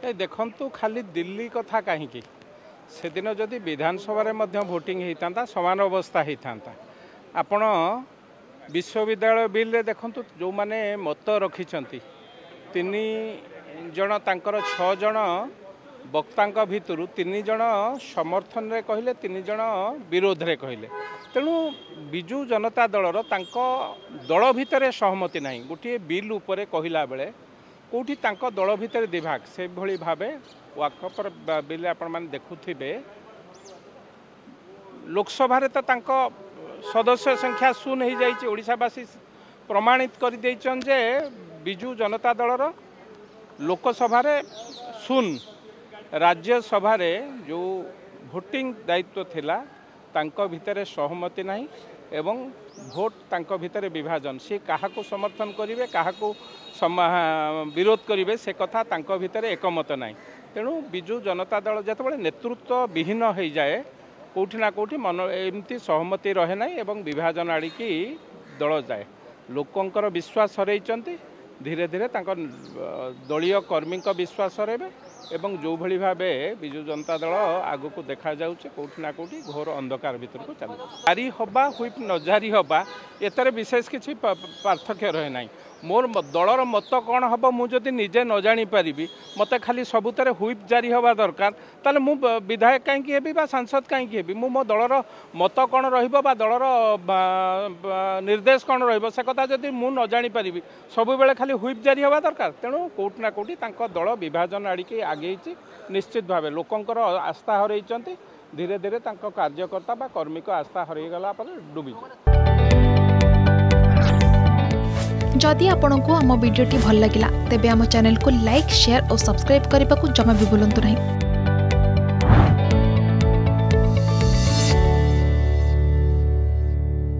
ए देखंतु खाली दिल्ली कथा कहीं से दिन जदि विधानसभा भोटिंग होता समान अवस्था होता आपण विश्वविद्यालय बिल रे देखंतु जो माने मत रखिछंती तीन जन तांकर 6 जन वक्ता भितर 3 जन समर्थन रे कहले 3 जन विरोध रे कहले तेणु बिजु जनता दलर तांको दल भितर सहमति नहीं गोटे बिल उपरे कहला बेले कौटी तांको दल भितर विभाग से भली भावे वाकपर बिल आपण माने देखुथिबे लोकसभा रे तो तांको सदस्य संख्या शून्य हो जाइए ओडिशावासी प्रमाणित कर देइछन जे बिजु जनता दलर लोकसभा रे शून्य राज्यसभा रे जो भोटिंग दायित्व थिला तांको भितर सहमति नहीं एवं भोट तांको भितर विभाजन सी काहाको समर्थन करिवे काहाको विरोध करिवे से कथा तांको भितर एकमत नहीं तेणु बिजु जनता दल जतबे नेतृत्व विहीन हो जाए कौटी ना कौटी मन एमती सहमति रहे ना एवं विभाजन आड़िकी दल जाए लोकंकर विश्वास हरैचंती धीरे धीरे तांको दलीय कर्मी विश्वास हरैबे एवं जो भली भावे बिजु जनता दल आगु को देखा जाउचे कौटी ना कौटी घोर अंधकार भीतर को चल जारी हवा हुईप न जारी हवा एतर विशेष किसी पार्थक्य रहे ना मोर दलर मत कौन हम मुझे निजे न जानी पारि मत खाली सबुत हुईप जारी हवा दरकार ताले मु विधायक कहीं सांसद कहीं मो दलर मत कौन रलर निर्देश कौन रे कथा जदि मु न जानी पारि सब बेले खाली हुईप जारी हवा दरकार तेणु कौटी ना कौटी दल विभाजन आड़िकी आगे निश्चित भाव लोकंकर आस्था हरैचंती धीरे धीरे कार्यकर्ता बा कर्मी को आस्था हरैगला डूबी जदि आपंक आम भिडी भल लगा तेब आम चैनल को लाइक शेयर और सब्सक्राइब करने को जमा भी भूलु नहीं।